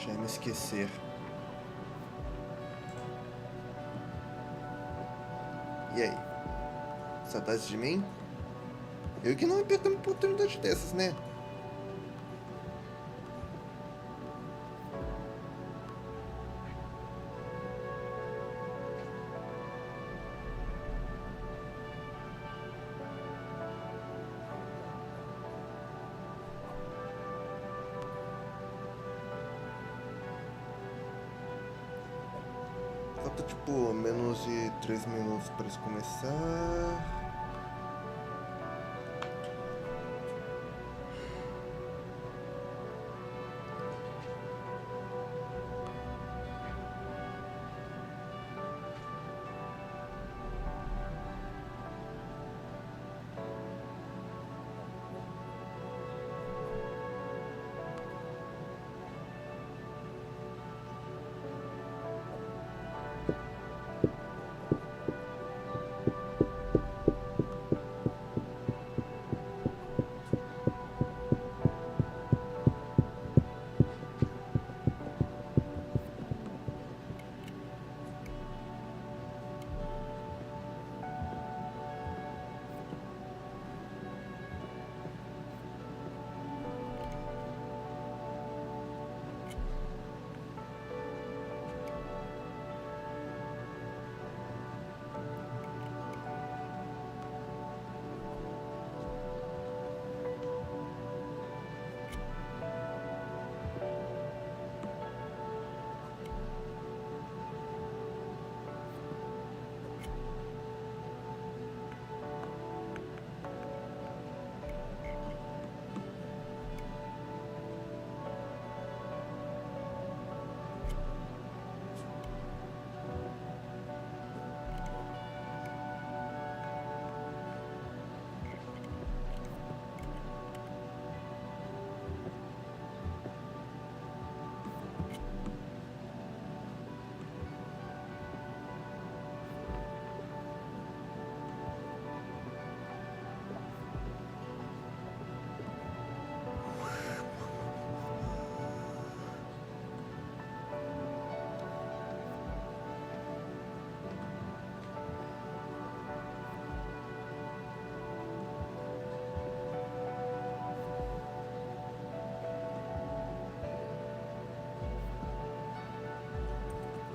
Já ia me esquecer. E aí? Saudades de mim? Eu que não ia perder uma oportunidade dessas, né? Falta tipo menos de 3 minutos para isso começar.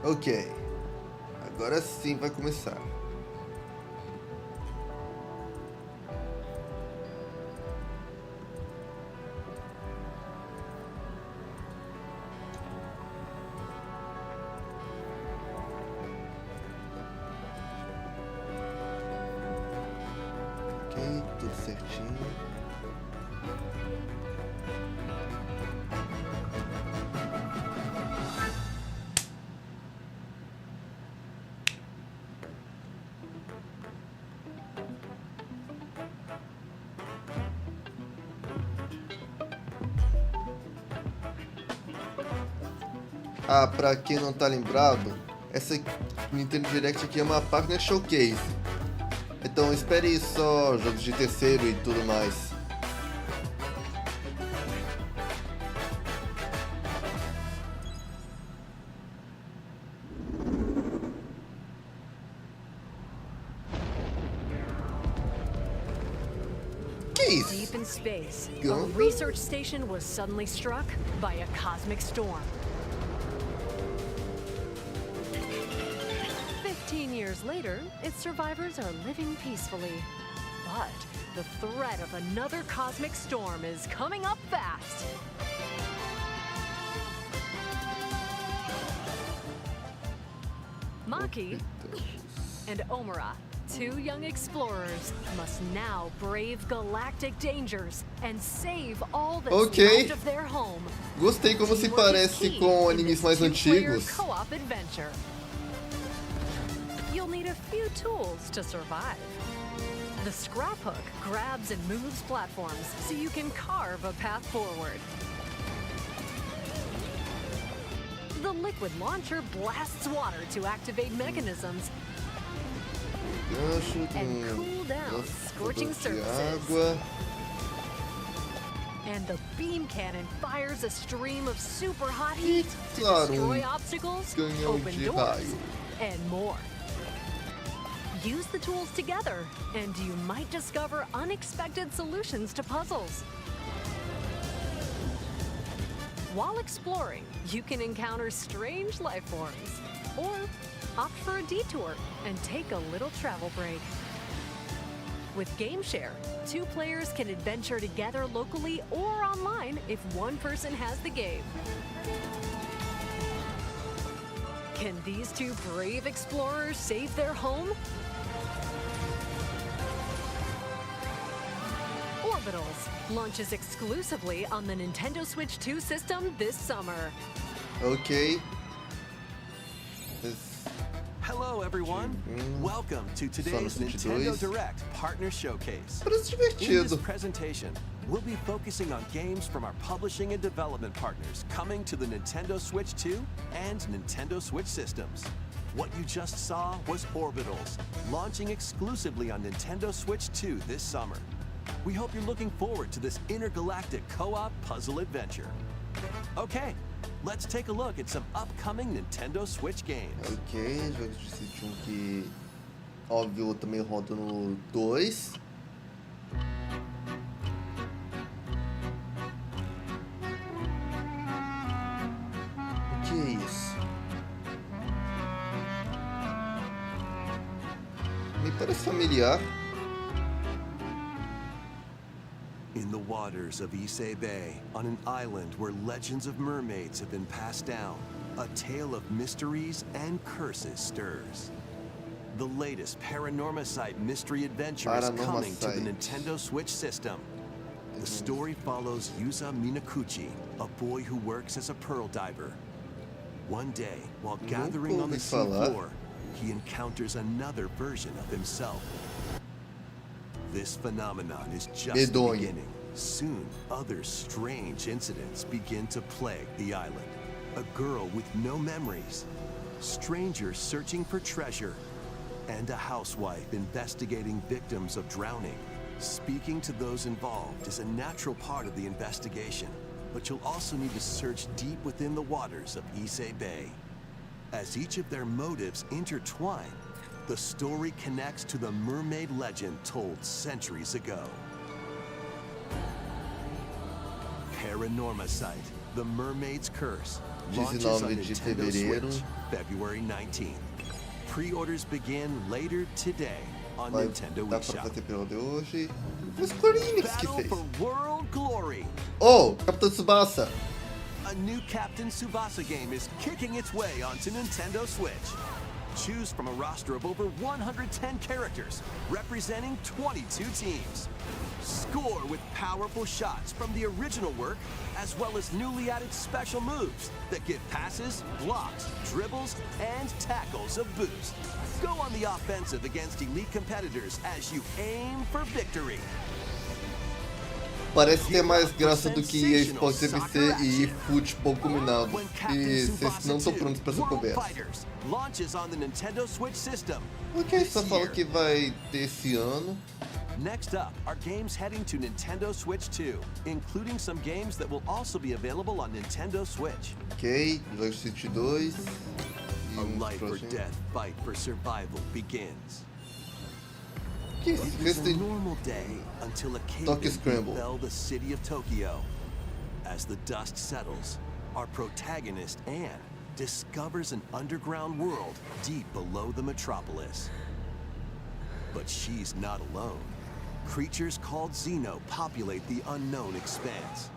Ok, agora sim vai começar. Ok, tudo certinho. Ah, pra quem não tá lembrado, essa Nintendo Direct aqui é uma página showcase. Então espere só jogos de terceiro e tudo mais. Que isso? Deep in space, a research station was suddenly struck by a cosmic storm. 15 years later, its survivors are living peacefully. But the threat of another cosmic storm is coming up fast. Maki and Omura, two young explorers, must now brave galactic dangers and save all that's left of their home. Gostei como se parece com animes mais antigos. Co-op adventure. You'll need a few tools to survive. The scrap hook grabs and moves platforms so you can carve a path forward. The liquid launcher blasts water to activate mechanisms and cool down scorching surfaces. And the beam cannon fires a stream of super hot heat to Claro, destroy obstacles, open de doors, raio. and more. Use the tools together, and you might discover unexpected solutions to puzzles. While exploring, you can encounter strange life forms, or opt for a detour and take a little travel break. With GameShare, 2 players can adventure together locally or online if one person has the game. Can these 2 brave explorers save their home? Orbitals launches exclusively on the Nintendo Switch 2 system this summer. Ok. Hello everyone, welcome to today's Nintendo Direct Partner Showcase. Parece In this divertido. presentation, we'll be focusing on games from our publishing and development partners coming to the Nintendo Switch 2 and Nintendo Switch systems. What you just saw was Orbitals, launching exclusively on Nintendo Switch 2 this summer. We hope you're looking forward to this intergalactic co-op puzzle adventure. Okay, let's take a look at some upcoming Nintendo Switch games. Ok, jogos de Switch 1 que, óbvio, também roda no 2. O que é isso? Me parece familiar. In the waters of Issei Bay, on an island where legends of mermaids have been passed down, a tale of mysteries and curses stirs. The latest Paranormacite mystery adventure is coming to the Nintendo Switch system. The story follows Yuza Minakuchi, a boy who works as a pearl diver. One day, while gathering on the seafloor, he encounters another version of himself. This phenomenon is just the beginning. Soon, other strange incidents begin to plague the island. A girl with no memories, strangers searching for treasure, and a housewife investigating victims of drowning. Speaking to those involved is a natural part of the investigation, but you'll also need to search deep within the waters of Issei Bay. As each of their motives intertwine, the story connects to the mermaid legend told centuries ago. Paranormacite, The Mermaid's Curse, launches on 19 de Nintendo fevereiro. Switch, February 19th. Pre-orders begin later today on Vai Nintendo dar pra eShop. fazer pelo de hoje. Foi Square Enix que Battle fez. for World Glory. Oh, Capitão Tsubasa. A new Captain Tsubasa game is kicking its way onto Nintendo Switch. Choose from a roster of over 110 characters, representing 22 teams. Score with powerful shots from the original work, as well as newly added special moves that give passes, blocks, dribbles, and tackles a boost. Go on the offensive against elite competitors as you aim for victory. Parece ter mais graça do que EA Sports FC e futebol combinado. E vocês não estão prontos para essa conversa. Launches on the Nintendo Switch system. Ok, só fala que vai ter esse ano. Next up are games heading to Nintendo Switch 2, including some games that will also be available on Nintendo Switch. Ok, jogos de Switch 2. A life or death fight for survival begins. Que isso? It was a normal day until a Tokyo cave Scramble. befell the city of Tokyo. As the dust settles, our protagonist, Anne, discovers an underground world deep below the metropolis. But she's not alone. Creatures called Xeno populate the unknown expanse.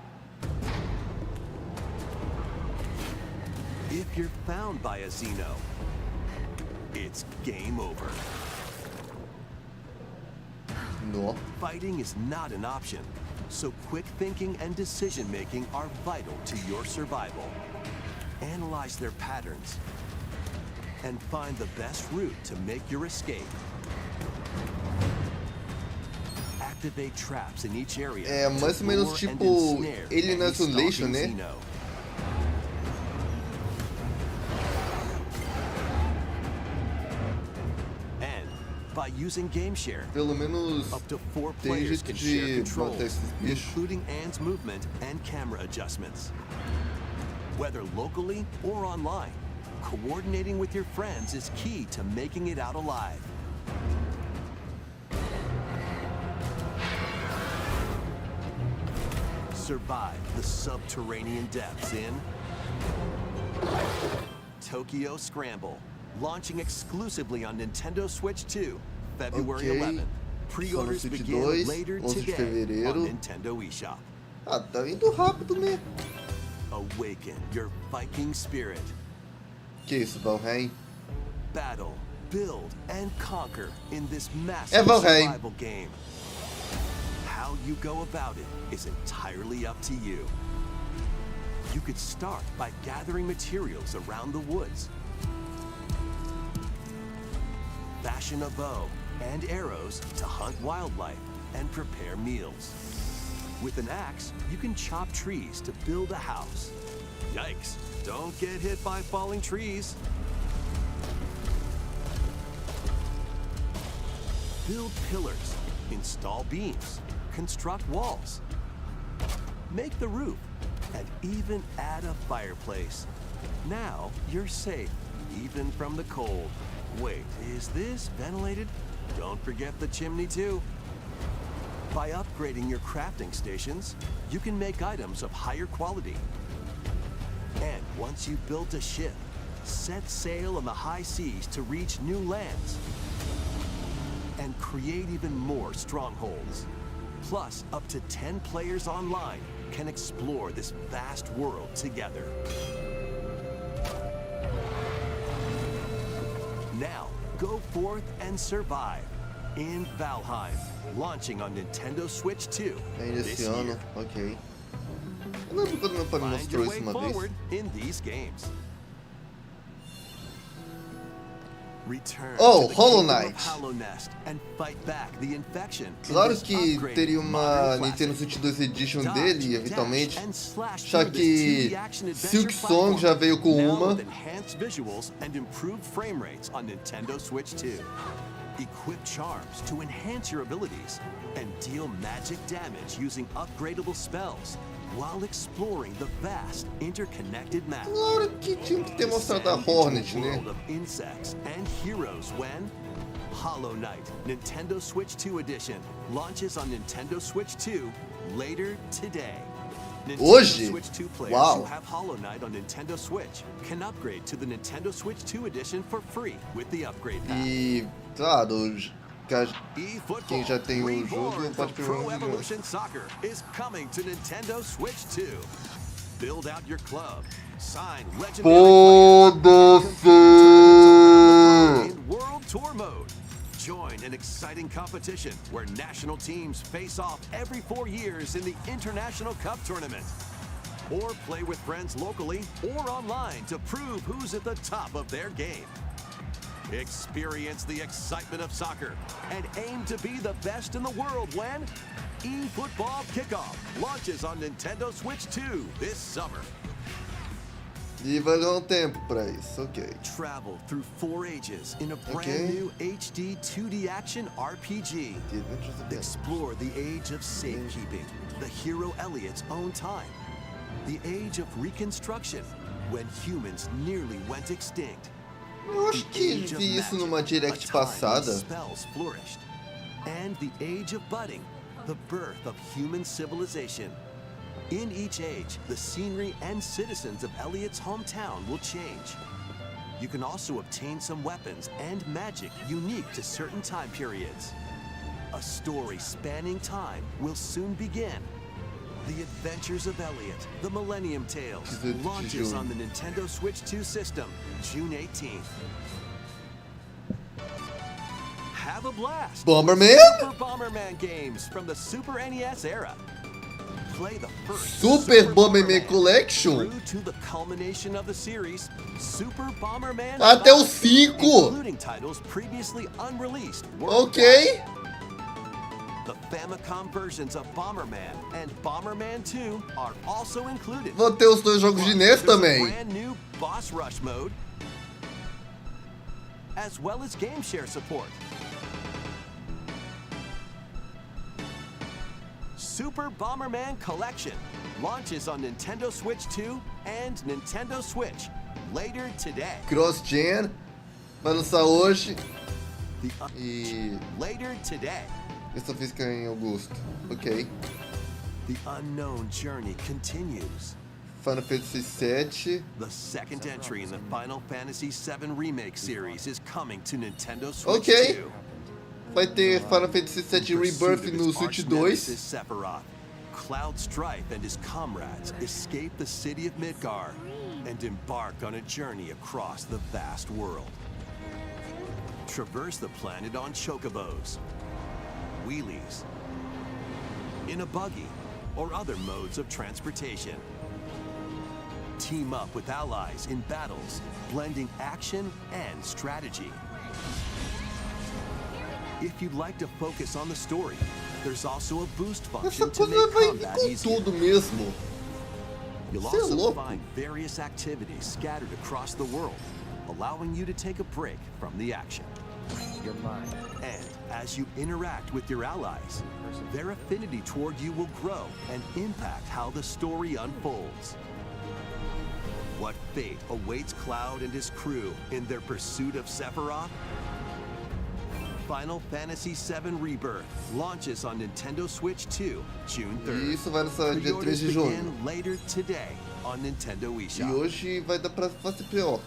If you're found by a Xeno, it's game over. No. Fighting is not an option, so quick thinking and decision-making are vital to your survival. Analyze their patterns and find the best route to make your escape. Activate traps in each area. É mais ou menos tipo Alien Isolation, né? by using game share. Pelo menos Up to 4 tem players jeito can share de matar controls, esses bichos. including Anne's movement and camera adjustments. Whether locally or online, coordinating with your friends is key to making it out alive. Survive the subterranean depths in Tokyo Scramble, launching exclusively on Nintendo Switch 2, February Ok. 11th. Pre-orders Switch begin 2, later 11 de today fevereiro. on Nintendo eShop. Ah, tá indo rápido, né? Awaken your Viking spirit. Que isso, Valheim? Battle, build, and conquer in this É massive Valheim. survival game. How you go about it is entirely up to you. You could start by gathering materials around the woods. Fashion a bow and arrows to hunt wildlife and prepare meals. With an axe, you can chop trees to build a house. Yikes, don't get hit by falling trees. Build pillars, install beams, construct walls, make the roof, and even add a fireplace. Now you're safe, even from the cold. Wait, is this ventilated? Don't forget the chimney too. By upgrading your crafting stations, you can make items of higher quality. And once you've built a ship, set sail on the high seas to reach new lands and create even more strongholds. Plus, up to 10 players online can explore this vast world together. Now, go forth and survive in Valheim, launching on Nintendo Switch 2 Ainda this esse ano, year. ok. Eu lembro quando meu pai me Find mostrou your isso way uma vez. forward in these games. Return Oh, to the Hollow kingdom of Knight. Hollow Nest and fight back the infection. in Claro this que upgraded teria uma modern Nintendo classic. Switch 2 Edition Dodge, dele, dash, eventualmente. and slash Já through this que 2D action adventure Silk Song platform, já veio com now uma. with enhanced visuals and improved frame rates on Nintendo Switch 2. Equip charms to enhance your abilities and deal magic damage using upgradable spells while exploring the vast interconnected map. Claro que tinha que ter mostrado a Descend into Hornet, a né? world of insects and heroes when Hollow Knight Nintendo Switch 2 Edition launches on Nintendo Switch 2 later today. Nintendo Hoje? Switch 2 players Uau. who have Hollow Knight on Nintendo Switch can upgrade to the Nintendo Switch 2 Edition for free with the upgrade pack. E, claro, eFootball, quem já tem o reborn jogo from pode pegar Pro um vídeo. Evolution Soccer is coming to Nintendo Switch 2. Build out your club, sign legendary players, Foda-se! in World Tour mode. Join an exciting competition where national teams face off every 4 years in the International Cup Tournament. Or play with friends locally or online to prove who's at the top of their game. Experience the excitement of soccer and aim to be the best in the world when eFootball Kickoff launches on Nintendo Switch 2 this summer. E vai levar um tempo pra isso, ok. Travel through 4 ages in a brand Okay. new HD 2D action RPG. The Adventures of Destiny. Explore the age of safekeeping, the hero Elliot's own time. The age of reconstruction, when humans nearly went extinct. Eu acho The que age of vi isso magic, numa a direct time when passada. spells flourished. And the age of budding, the birth of human civilization. In each age, the scenery and citizens of Elliot's hometown will change. You can also obtain some weapons and magic unique to certain time periods. A story spanning time will soon begin. The Adventures of Elliot, The Millennium Tales, Precisa de launches tijolo. on the Nintendo Switch 2 system, June 18th. Have a blast! Bomberman? Super Bomberman games from the Super NES era. Play the first Super Bomberman Collection? through to the culmination of the series, Super Bomberman Até o 5, 5! including titles previously unreleased. Ok. The Famicom versions of Bomberman and Bomberman 2 are also included. Vou ter os dois jogos de NES There's a também. brand new Boss Rush mode, as well as game share support. Super Bomberman Collection launches on Nintendo Switch 2 and Nintendo Switch later today. Cross-gen vai lançar hoje The e later today. questão física em Augusto. Ok. The unknown journey continues. Final Fantasy VII. The second entry in the Final Fantasy VII Remake series is coming to Nintendo Switch Ok. 2. Vai ter Final Fantasy VII Rebirth no Switch 2. Sephiroth, Cloud Strife and his comrades escape the city of Midgar and embark on a journey across the vast world. Traverse the planet on chocobos, wheelies, in a buggy, or other modes of transportation. Team up with allies in battles, blending action and strategy. If you'd like to focus on the story, there's also a boost Essa function to coisa make vai vir combat com easier. tudo mesmo. You'll Você é also louco. find various activities scattered across the world, allowing you to take a break from the action. You're mine. And as you interact with your allies, their affinity toward you will grow and impact how the story unfolds. What fate awaits Cloud and his crew in their pursuit of Sephiroth? Final Fantasy VII Rebirth launches on Nintendo Switch 2, June 3rd. E isso vai lançar dia 3 Pre-orders de junho. begin later today on Nintendo E eShop. hoje vai dar pra fazer pre-order.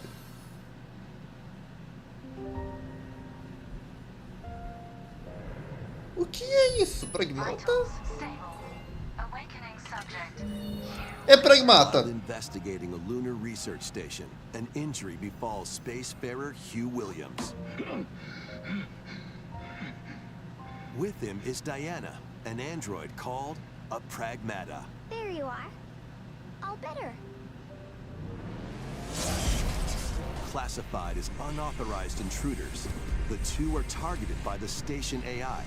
O que é isso? Pragmata? Vitals stable. Awakening subject. É Pragmata. While investigating a lunar research station, an injury befalls spacefarer Hugh Williams. With him is Diana, an android called a Pragmata. There you are. All better. Classified as unauthorized intruders, the two are targeted by the station AI,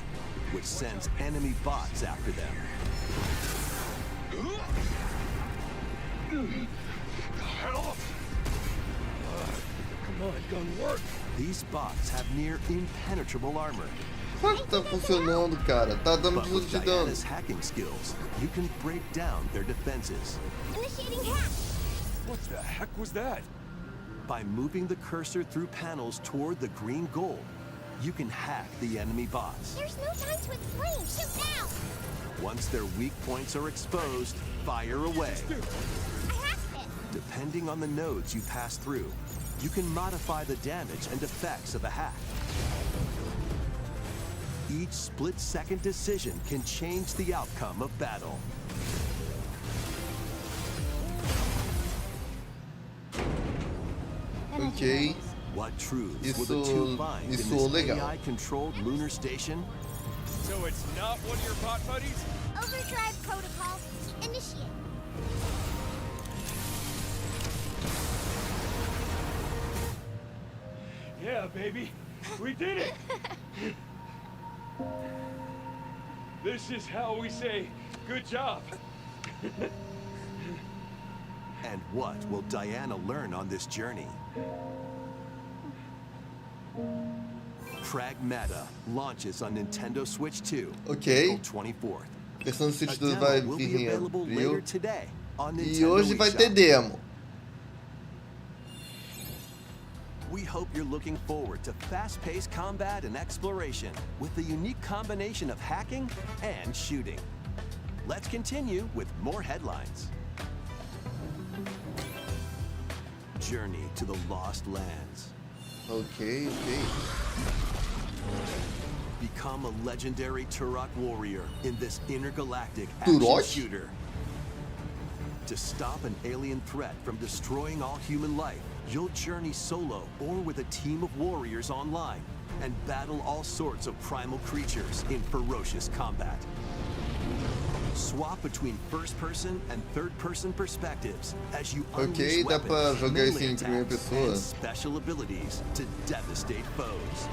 which sends enemy bots after them. Come on, gun work. These bots have near impenetrable armor, Claro que tá funcionando, cara. Tá dando but tudo with de dano. Diana's hacking skills, you can break down their defenses. Initiating hack. What the heck was that? By moving the cursor through panels toward the green gold, you can hack the enemy bots. There's no time to explain. Shoot now. Once their weak points are exposed, fire away. I hacked it. Depending on the nodes you pass through, you can modify the damage and effects of a hack. Each split-second decision can change the outcome of battle. Ok. What truths will Isso- the two find in isso this legal. AI-controlled lunar station? So it's not one of your bot buddies? Overdrive protocol. Initiate. Yeah, baby. We did it. This is how we say good job. And what will Diana learn on this journey? Pragmata launches on Nintendo Switch 2, Ok. April 24th. A versão do A Switch 2 demo vai will vir be em available later abril. today on E Nintendo hoje vai ter eShop. demo. We hope you're looking forward to fast-paced combat and exploration with the unique combination of hacking and shooting. Let's continue with more headlines. Journey to the Lost Lands. Ok, ok. Become a legendary Turok warrior in this intergalactic Turok? action shooter. To stop an alien threat from destroying all human life, you'll journey solo or with a team of warriors online and battle all sorts of primal creatures in ferocious combat. Swap between first-person and third-person perspectives as you Ok, unleash dá pra weapons, jogar isso melee em primeira attacks, pessoa. and special abilities to devastate foes.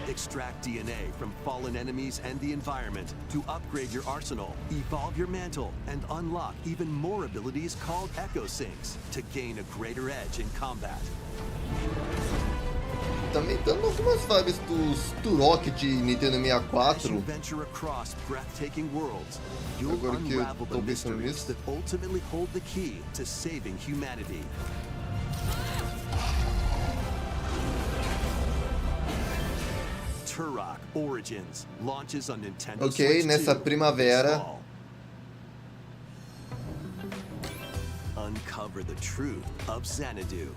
Extract DNA from fallen enemies and the environment to upgrade your arsenal, evolve your mantle, and unlock even more abilities called Echo Sinks to gain a greater edge in combat. tá me dando algumas vibes dos Turok de Nintendo As you 64. venture across breathtaking worlds, you'll Agora que eu unravel the tô pensando mysteries nisso. that ultimately hold the key to saving humanity. Turok Origins launches on Nintendo Ok, Switch nessa 2 primavera. this fall. Uncover the truth of Xanadu.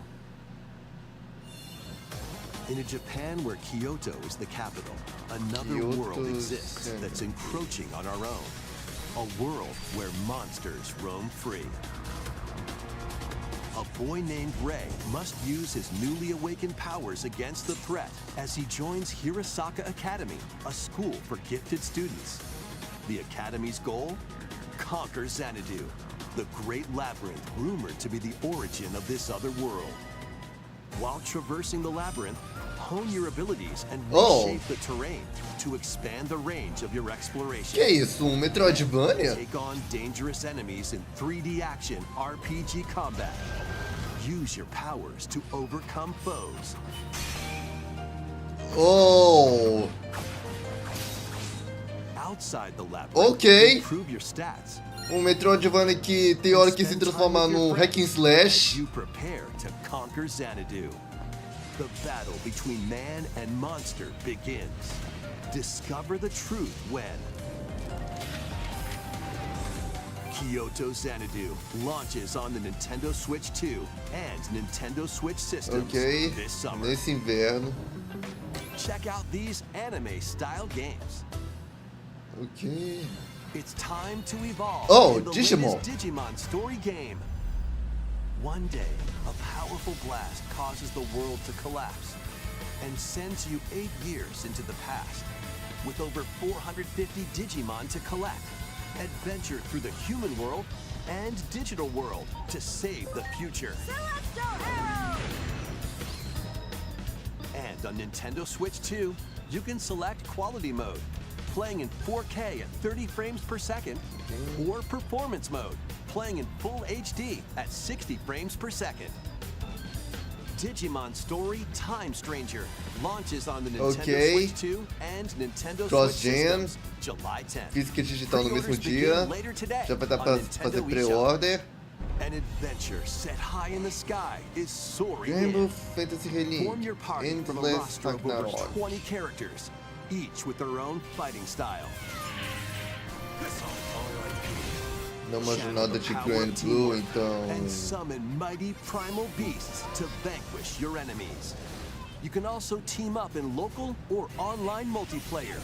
In a Japan where Kyoto is the capital, another world Kyoto's exists capital. that's encroaching on our own. A world where monsters roam free. A boy named Ray must use his newly awakened powers against the threat as he joins Hirosaka Academy, a school for gifted students. The Academy's goal? Conquer Xanadu, the great labyrinth rumored to be the origin of this other world. While traversing the labyrinth, hone your abilities and Oh. reshape the terrain to expand the range of your exploration. Que isso, um Metroidvania? Take on dangerous enemies in 3D action RPG combat. Use your powers to overcome foes. Oh, Outside the labyrinth, Ok. improve your stats. um Metroidvania que tem hora que se Spend time transforma with your num hack and friends slash. as you prepare to conquer Xanadu. The battle between man and monster begins. Discover the truth when Kyoto Xanadu launches on the Nintendo Switch 2 and Nintendo Switch systems Ok, this summer. nesse inverno. Check out these anime-style games. Ok. It's time to evolve Oh, in the Digimon. latest Digimon story game. One day, a powerful blast causes the world to collapse and sends you 8 years into the past. With over 450 Digimon to collect, adventure through the human world and digital world to save the future. And on Nintendo Switch 2, you can select quality mode, playing in 4K at 30 frames per second, or performance mode, playing in full HD at 60 frames per second. Digimon Story Time Stranger launches on the Nintendo Ok. Switch 2 and Nintendo Cross-gen. Switch systems July 10th. Física e digital no mesmo Pre-orders dia. begin later today Já vai dar on pra Nintendo fazer eShop. pré-order. An adventure set high in the sky is soaring Rainbow in. Fantasy Form Relink. your party from a Endless roster of over Ragnarok. 20 characters, each with their own fighting style. Não manjo Channel nada the de power Grand of Blue, teamwork então. and summon mighty primal beasts to vanquish your enemies. You can also team up in local or online multiplayer.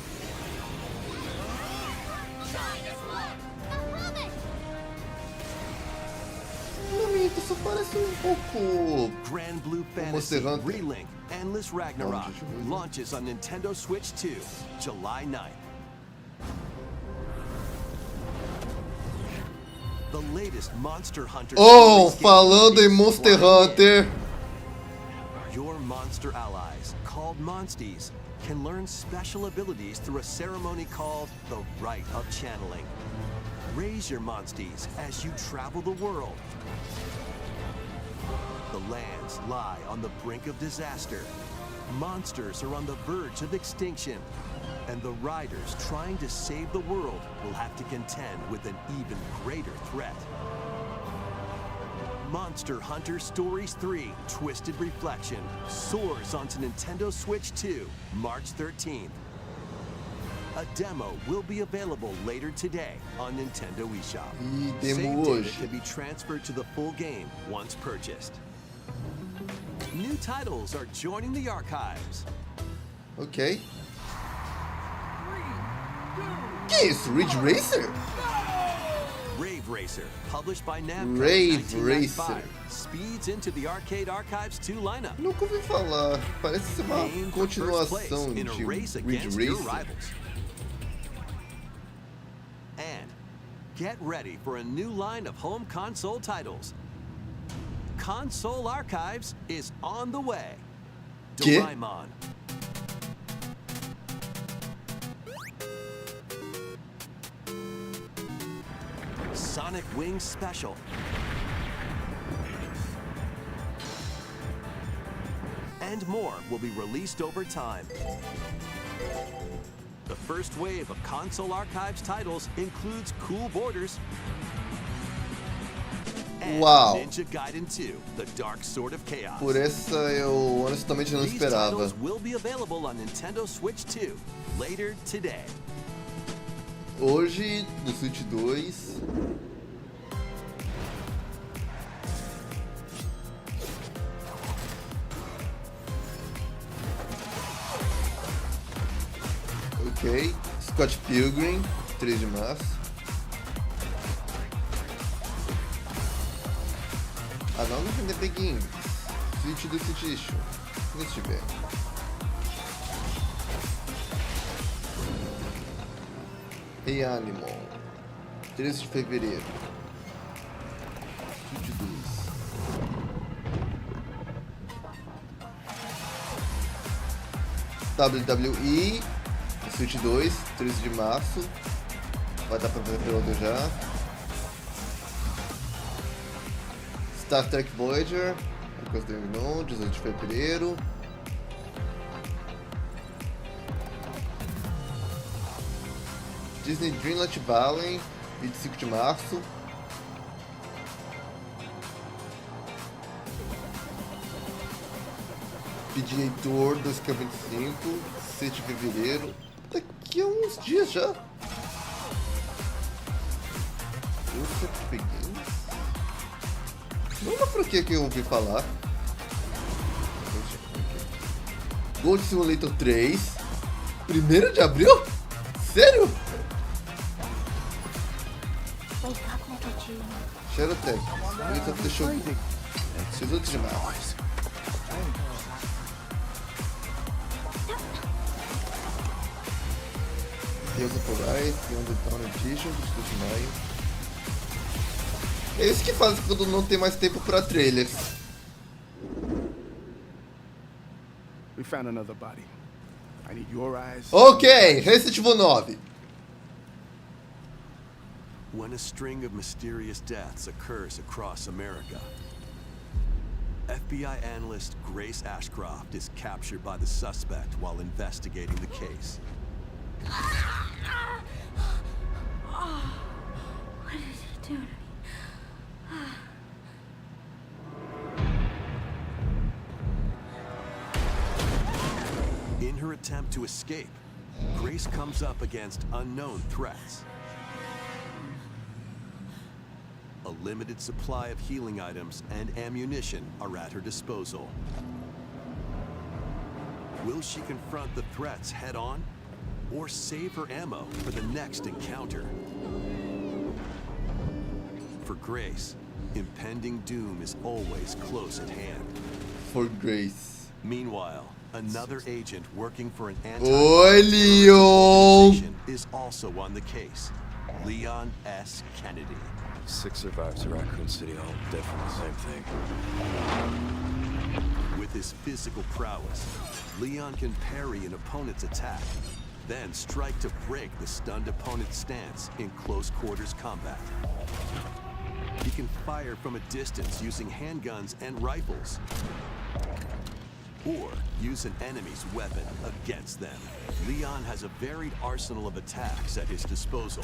Não, minto, só parece um pouco. Grand Blue Monster Fantasy Hunter. Relink Endless Ragnarok deixa eu ver. launches on Nintendo Switch 2, July 9th. The latest Monster Hunter Oh, series game falando em is Monster flying in. Hunter. Your monster allies, called Monsties, can learn special abilities through a ceremony called the Rite of Channeling. Raise your Monsties as you travel the world. The lands lie on the brink of disaster. Monsters are on the verge of extinction. And the riders trying to save the world will have to contend with an even greater threat. Monster Hunter Stories 3 Twisted Reflection soars onto Nintendo Switch 2, March 13th. A demo will be available later today on Nintendo eShop. E Save demo data hoje. can be transferred to the full game once purchased. New titles are joining the archives. Ok. Que isso? Ridge Racer? Rave Racer, published by Namco Rave 1995, Racer. speeds into the Arcade Archives 2 lineup. Nunca ouvi falar. Parece ser uma Aim for first place continuação in a de race Ridge against your Racer. rivals. And get ready for a new line of home console titles. Console Archives is on the way. ¿Qué? Doraemon, Sonic Wings Special, and more will be released over time. The first wave of Console Archives titles includes Cool Borders and Uau. Ninja Gaiden 2, The Dark Sword of Chaos. Por essa eu honestamente não These esperava. titles will be available on Nintendo Switch 2 later today. Hoje, no Switch 2. Ok. Scott Pilgrim, 3 de março. Ah, não vender Begin. Switch do Switch Issue. Se tiver. Reanimal, 13 de fevereiro. Switch 2. WWE, Switch 2, 13 de março. Vai dar pra fazer pelo já. Star Trek Voyager, Because They Know, 18 de fevereiro. Disney Dreamlight Valley, 25 de março. PGA Tour 2K25, 6 de fevereiro. Daqui a uns dias já. Eu sempre peguei. Não é uma franquia que eu ouvi falar. Gold Simulator 3, 1º de abril? Sério? Shadow Tech, Spirit of the Shogun, 18 de março. Tales of Arise, Beyond the Dawn Edition, 22 de maio. É isso que faz quando não tem mais tempo pra trailers. We found another body. I need your eyes. Ok, Resident Evil 9. When a string of mysterious deaths occurs across America, FBI analyst Grace Ashcroft is captured by the suspect while investigating the case. What did he do to me? In her attempt to escape, Grace comes up against unknown threats. A limited supply of healing items and ammunition are at her disposal. Will she confront the threats head-on, or save her ammo for the next encounter? For Grace, impending doom is always close at hand. For Grace. Meanwhile, another agent working for an Oi, Leon! organization is also on the case. Leon S. Kennedy. 6 survivors of Raccoon City, all dead from the same thing. With his physical prowess, Leon can parry an opponent's attack, then strike to break the stunned opponent's stance in close quarters combat. He can fire from a distance using handguns and rifles, or use an enemy's weapon against them. Leon has a varied arsenal of attacks at his disposal.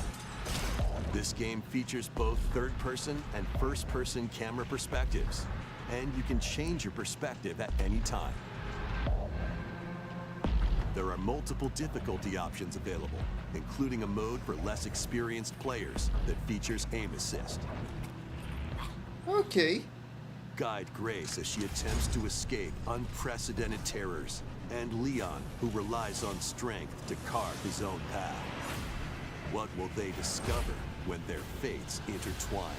This game features both third-person and first-person camera perspectives, and you can change your perspective at any time. There are multiple difficulty options available, including a mode for less experienced players that features aim assist. Ok. Guide Grace as she attempts to escape unprecedented terrors, and Leon, who relies on strength to carve his own path. What will they discover when their fates intertwine?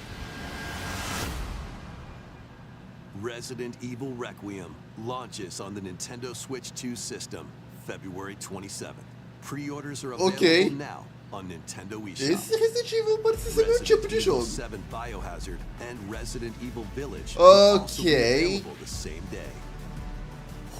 Resident Evil Requiem launches on the Nintendo Switch 2 system February 27th. Pre-orders are available now on Nintendo eShop. Esse Resident Evil parece ser meu tipo de jogo. 7 Biohazard and Resident Evil Village will also be Ok. available the same day.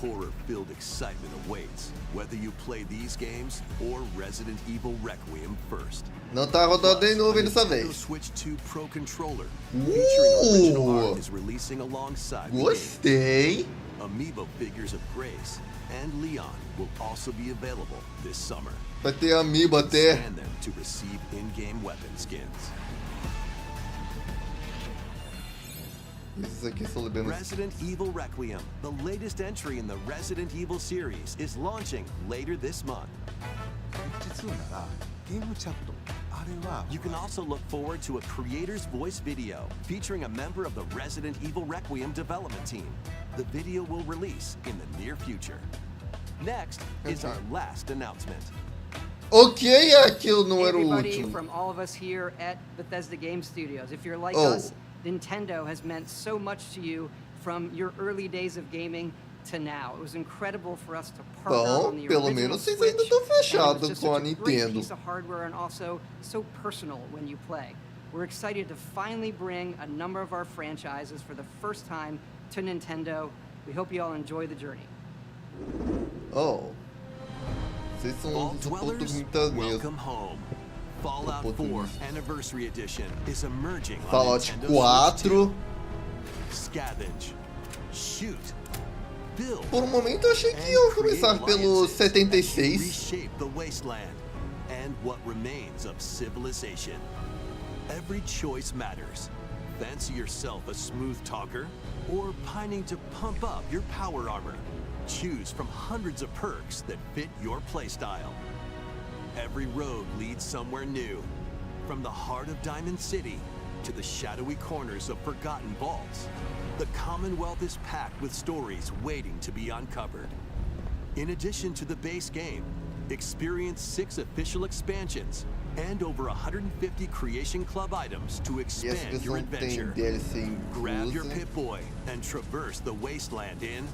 Horror-filled excitement awaits, whether you play these games or Resident Evil Requiem first. Não tá rodando em nuvem dessa Nintendo vez. Switch 2 Pro controller featuring original art is releasing alongside the game. Gostei. Amiibo figures of Grace and Leon will also be available this summer. Vai ter amiibo até. Scan them to receive in-game weapon skins. Esses aqui são liberados. Resident Evil Requiem, the latest entry in the Resident Evil series, is launching later this month. You can also look forward to a creator's voice video featuring a member of the Resident Evil Requiem development team. The video will release in the near future. Next is our last announcement. Ok, aquilo não era o Everybody último. from all of us here at Bethesda Game Studios. If you're like Oh. us, Nintendo has meant so much to you from your early days of gaming to now. It was incredible for us to partner Bom, on the pelo original menos vocês Switch, ainda estão and it was fechados just com a such a great Nintendo. piece of hardware and also so personal when you play. We're excited to finally bring a number of our franchises for the first time to Nintendo. We hope you all enjoy the journey. Oh. Vocês são Vault uns Dwellers, oportunistas mesmo. welcome home. Fallout 4 Anniversary Edition is emerging on Fallout Nintendo 4. Switch 2. Scavenge, shoot, build, Por um momento eu achei que and iam create começar pelo alliances as you 76. reshape the wasteland and what remains of civilization. Every choice matters. Fancy yourself a smooth talker or pining to pump up your power armor? Choose from hundreds of perks that fit your playstyle. Every road leads somewhere new, from the heart of Diamond City to the shadowy corners of forgotten vaults. The Commonwealth is packed with stories waiting to be uncovered. In addition to the base game, experience 6 official expansions and over 150 Creation Club items to E essa expand your versão tem adventure. DLC Grab your inclusa. Pip-Boy and traverse the wasteland in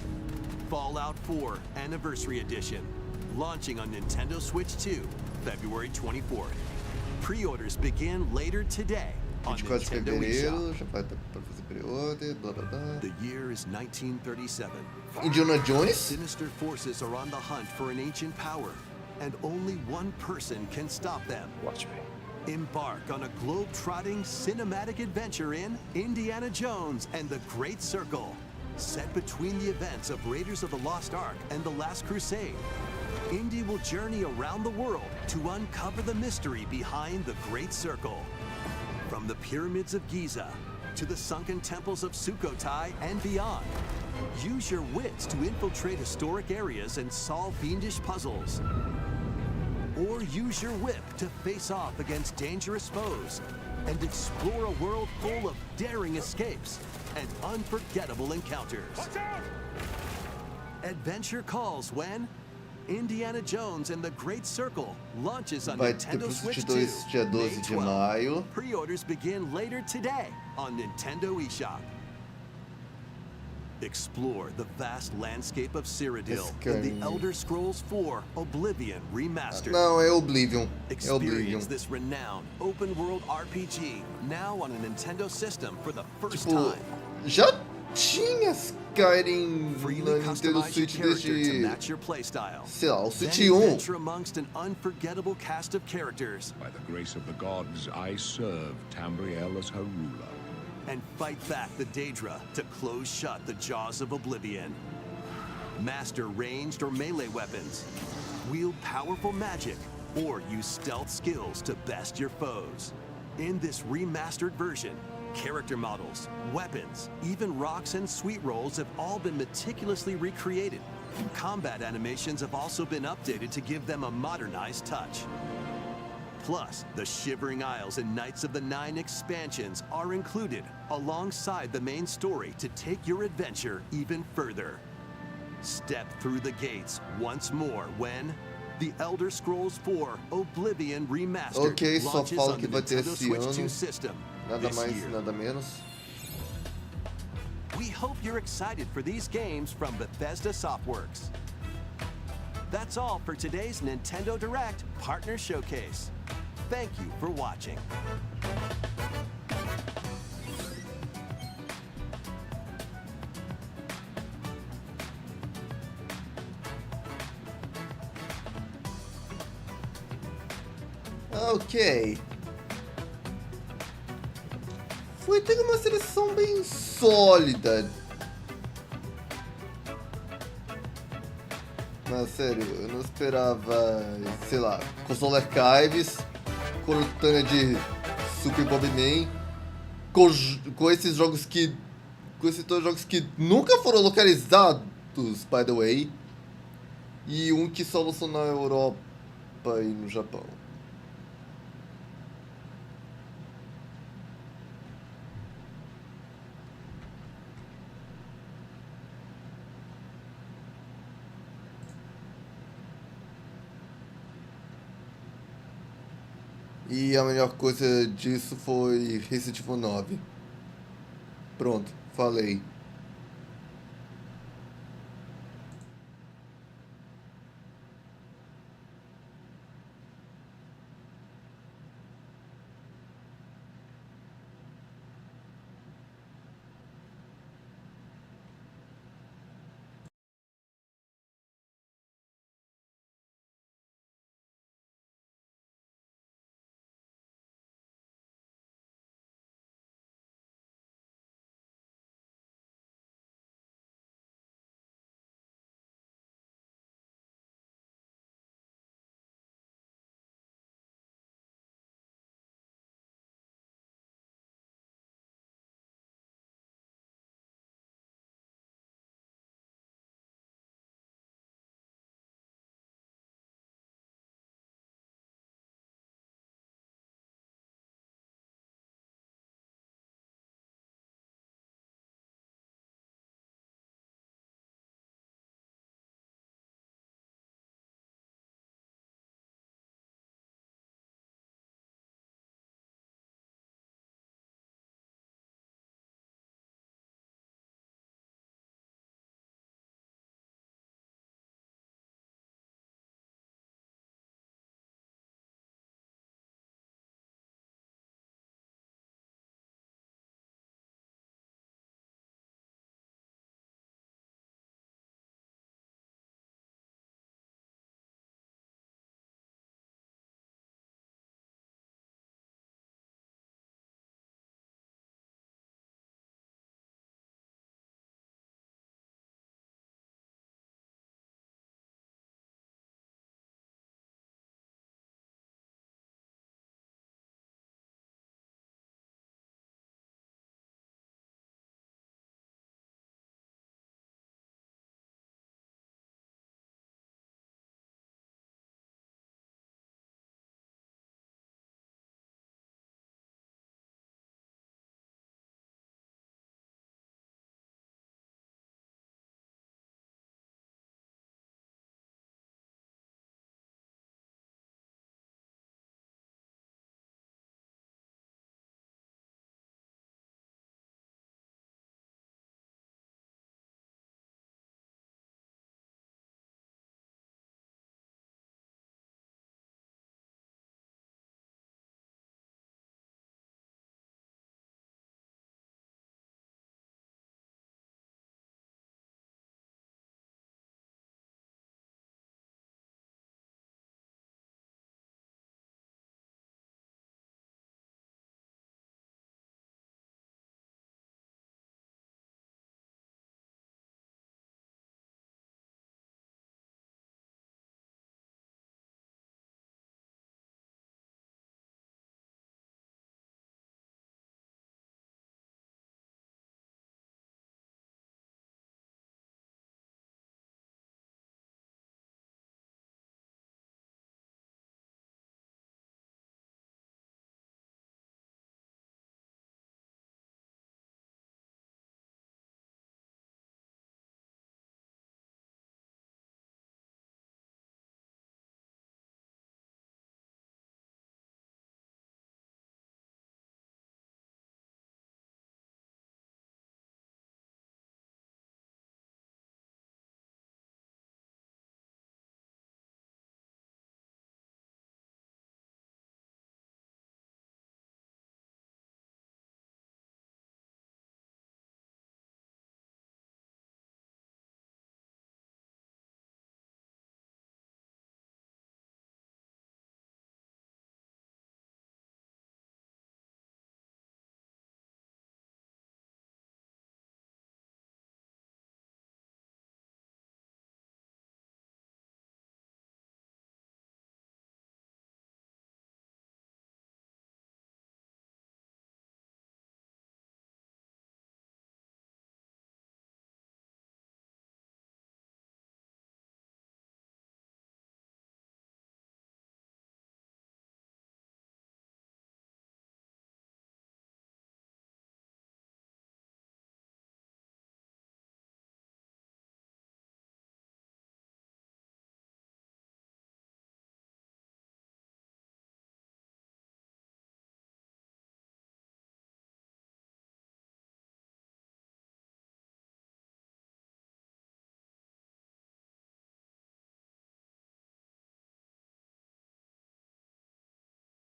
Fallout 4 Anniversary Edition, launching on Nintendo Switch 2, February 24th. Pre-orders begin later today on 24 de Nintendo fevereiro, eShop. já vai dar pra fazer pre-order, blá blá blá. The year is 1937. Indiana Jones? Sinister forces are on the hunt for an ancient power, and only one person can stop them. Watch me. Embark on a globe-trotting cinematic adventure in Indiana Jones and the Great Circle, set between the events of Raiders of the Lost Ark and the Last Crusade. Indy will journey around the world to uncover the mystery behind the Great Circle. From the pyramids of Giza to the sunken temples of Sukhothai and beyond. Use your wits to infiltrate historic areas and solve fiendish puzzles. Or use your whip to face off against dangerous foes and explore a world full of daring escapes and unforgettable encounters. Adventure calls when Indiana Jones and the Great Circle launches on Vai ter Nintendo pro Switch Switch 2, 2 dia May 12 de 12. maio. Pre-orders begin later today on Nintendo eShop. Explore the vast landscape of Cyrodiil in the Elder Scrolls 4 Oblivion Remastered. Não, é Oblivion. É Oblivion. Experience this renowned open-world RPG now on a Nintendo system for the first Tipo, time. já tinha Skyrim na Freely Nintendo customize your Switch character to desde, match your playstyle. sei lá, o Then Switch 1. adventure amongst an unforgettable cast of characters By the grace of the gods, I serve Tambriel as her ruler. and fight back the Daedra to close shut the jaws of Oblivion. Master ranged or melee weapons, wield powerful magic, or use stealth skills to best your foes. In this remastered version, character models, weapons, even rocks and sweet rolls have all been meticulously recreated. Combat animations have also been updated to give them a modernized touch. Plus, the Shivering Isles and Knights of the Nine expansions are included alongside the main story to take your adventure even further. Step through the gates once more when The Elder Scrolls 4 Oblivion Remastered Ok, só launches falo on que the vai ter Nintendo esse Switch 2 ano. system Nada this mais, year. nada menos. We hope you're excited for these games from Bethesda Softworks. That's all for today's Nintendo Direct Partner Showcase. Thank you for watching. Ok. Foi ter uma seleção bem sólida. Mas sério, eu não esperava, sei lá, Console Archives, coletânea de Super Bomberman, com esses jogos que... com esses dois jogos que nunca foram localizados, by the way, e um que só lançou na Europa e no Japão. E a melhor coisa disso foi Resident Evil 9. Pronto, falei.